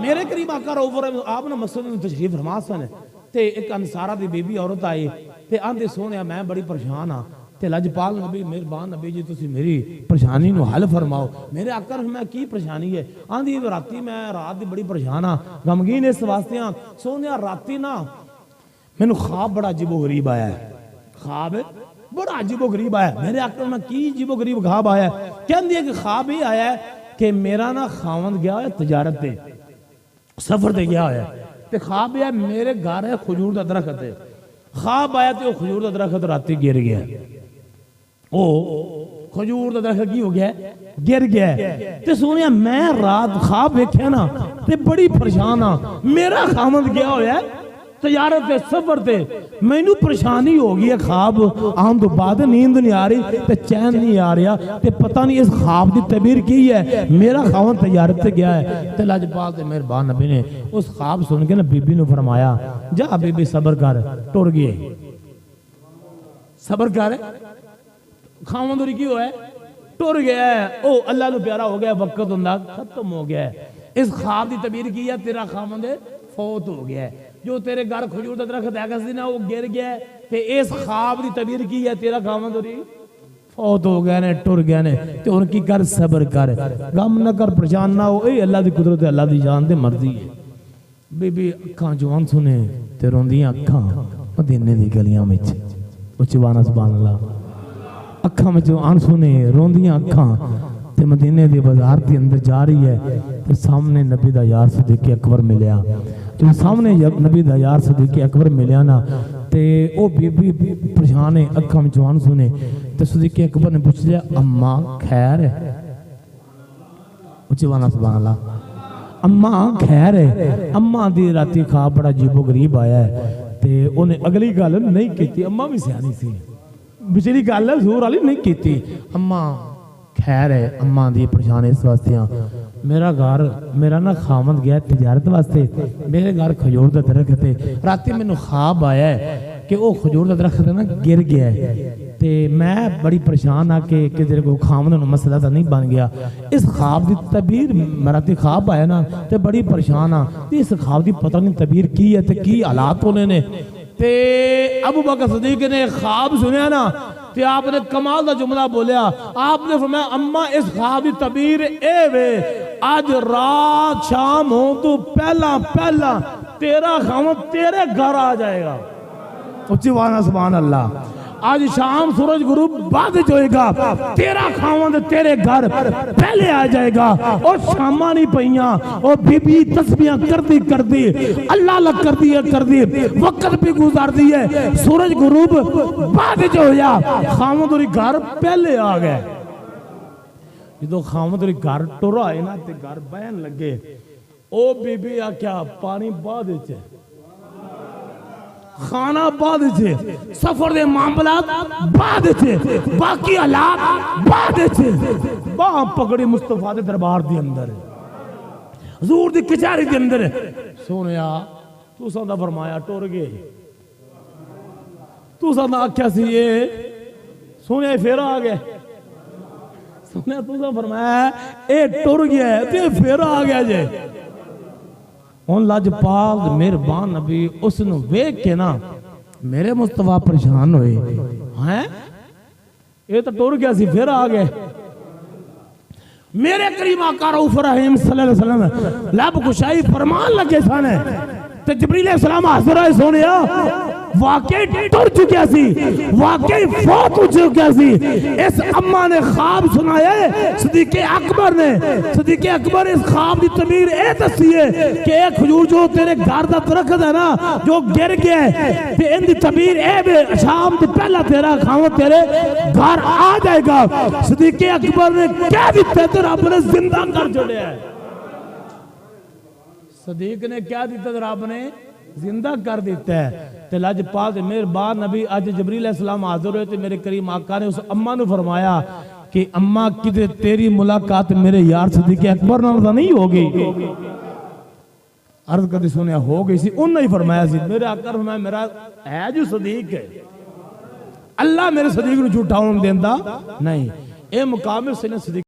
میرے قریب آقا رؤوف آپ نے مسجد میں تشریف فرما سن تے ایک انصارہ دی بی بی عورت آئی تے آندے سونے میں بڑی پریشان ہاں تے لجپال نبی مہربان نبی جی تسی میری پریشانی نو حل فرماؤ. میرے آقا میں کی پریشانی ہے؟ آندھی راتی میں رات دی بڑی پریشان ہاں غمگین اس واسطے ہاں سونے راتی نا میں خواب بڑا عجیب و غریب آیا ہے. خواب بڑا عجیب و غریب آیا ہے. میرے آقا میں کی عجیب و غریب خواب آیا ہے؟ کہن دیا کہ خواب ہی آیا ہے کہ میرا نا خاوند گیا ہے تجارت دے سفر دے گیا ہے تے خواب ہے میرے گھر ہے کھجور دا درخت ہے. خواب آیا تے وہ کھجور دا درخت راتی گر گیا ہے. او کھجور دا درخت کی ہو گیا ہے؟ گر گیا ہے. تے سونیا میں رات خواب دیکھے نا تے بڑی پریشان ہاں. میرا خاوند گیا ہوا ہے تجارت تے سفر تے میں نو پریشانی ہو گئی ہے. خواب آن تو بعد نیند نہیں آ رہی تے چین نہیں آ رہا تے پتہ نہیں اس خواب دی تعبیر کی ہے. میرا خاوند تجارت تے گیا ہے تے لاجپال تے مہربان نبی نے اس خواب سن کے نا بی بی نو فرمایا جا بی بی صبر کر ٹر گئے صبر کر خاوند ہوری کی ہوا ہے ٹر گیا ہے. او اللہ نو پیارا ہو گیا وقت ہوندا ختم ہو گیا ہے. اس خواب دی تعبیر کی ہے تیرا خاوند فوت ہو گیا ہے. جو تیرے گھر کھجور دا درخت ہے کس دن وہ گر گیا ہے تے اس خواب دی تعبیر کی ہے تیرا خاوند ہوری فوت ہو گیا نے ٹر گیا نے تے ان کی کر صبر کر غم نہ کر پریشان نہ ہو. اے اللہ دی قدرت ہے اللہ دی جان تے مرضی ہے. بی بی اکھاں جوان سنے تے روندیاں اکھاں مدینے دی گلیاں وچ اچوانا سبحان اللہ اکھاں وچ آن سنے روندیاں اکھاں تے مدینے دی بازار دی اندر جا رہی ہے تے سامنے نبی دا یار صدیق اکبر ملیا. جو سامنے نبی دا یار صدیق اکبر ملیا نا تے او بی بی پریشان ہے اکھاں وچ آن سنے تے صدیق اکبر نے پوچھ لیا اماں خیر ہے؟ اچوانا سبحان اللہ اماں خیر ہے؟ اماں دی راتی خواب بڑا عجیب و غریب آیا ہے تے انہیں اگلی گل نہیں کیتی. اماں بھی سیانی سی بچری گل ہے زور والی نہیں کیتی. اماں خیر ہے؟ اماں دی پریشان اس واسطے ہاں میرا گھر میرا نا خاوند گیا تجارت واسطے میرے گھر کھجور دا درخت ہے راتی میں خواب آیا ہے کہ وہ کھجور دا درخت نا گر گیا ہے تے میں بڑی پریشان ہاں کہ تیرے کو خاوند نو مسئلہ تا نہیں بن گیا. اس خواب دی تعبیر راتی خواب آیا نا تے بڑی پریشان ہاں اس خواب دی پتہ نہیں تعبیر کی ہے تے کی حالات ہونے نے. تے ابو بکر صدیق نے خواب سنیا نا تے آپ نے کمال دا جملہ بولیا. آپ نے فرمایا اماں اس خواب دی تعبیر اے وے آج رات شام ہو تو پہلا تیرا خاوند تیرے گھر آ جائے گا. اچھی وانا سبحان اللہ. آج شام سورج غروب بعد جوئے گا تیرا خاوند تیرے گھر پہلے آ جائے گا. اور شامہ نہیں پہیاں اور بی بی تسبیحاں کر دی اللہ اللہ کر دی وقت بھی گزار دی ہے سورج غروب بعد جو ہویا خاوند اور گھر پہلے آ گئے. جدو خاوند اور گھر ٹر آئے نا تے گھر بہن لگے او بی بی کیا پانی بعد چھے خانہ بعد چھے سفر دے معاملات بعد چھے باقی حالات بعد چھے. باہم پکڑی مصطفیٰ دے دربار دی اندر حضور دی کچاری دی اندر سونیا تو ساندہ فرمایا ٹور گئے تو ساندہ آکھیا سی یہ سونیا پھر آ گئے سونیا تو ساندہ فرمایا اے ٹور گیا ہے تو پھر آ گیا جے. ان لاجپال مہربان نبی اس نے ویک کے نا میرے مصطفیٰ پریشان ہوئے ہیں یہ تو ٹور گیا سی پھر آ گئے. میرے قریب آقا رؤوف رحیم صلی اللہ علیہ وسلم لب کشائی فرمان لگے سانے تے جبریل علیہ السلام حاضر آئے سونیا واقعی ٹر چکیا سی واقعی فوت ہو چکیا سی. اس اماں نے خواب سنایا ہے صدیق اکبر اس خواب دی تعبیر اے دسی ہے کہ ایک کھجور جو تیرے گھر دا درخت ہے نا جو گر گیا ہے تے ان دی تعبیر اے بے شام دی پہلا تیرا خاوند تیرے گھر آ جائے گا. صدیق اکبر نے کیا دیتا ہے تو رب نے زندہ کر چھوڑیا ہے. صدیق نے کیا دیتا ہے رب نے زندہ کر دیتا ہے. تے لاجپال تے مہربان نبی آج جبریل علیہ السلام حاضر ہوئے تے میرے کریم آقا نے اس اماں نے فرمایا کہ اماں کدے تیری ملاقات میرے یار صدیق اکبر نام نہیں ہوگی. عرض کردی سنیا ہو گئی سی انہوں نے فرمایا سی میرے آقا فرمایا میرا ہے جو صدیق ہے اللہ میرے صدیق نو جھوٹا ہونے دیندہ نہیں. اے مقام سے صدیق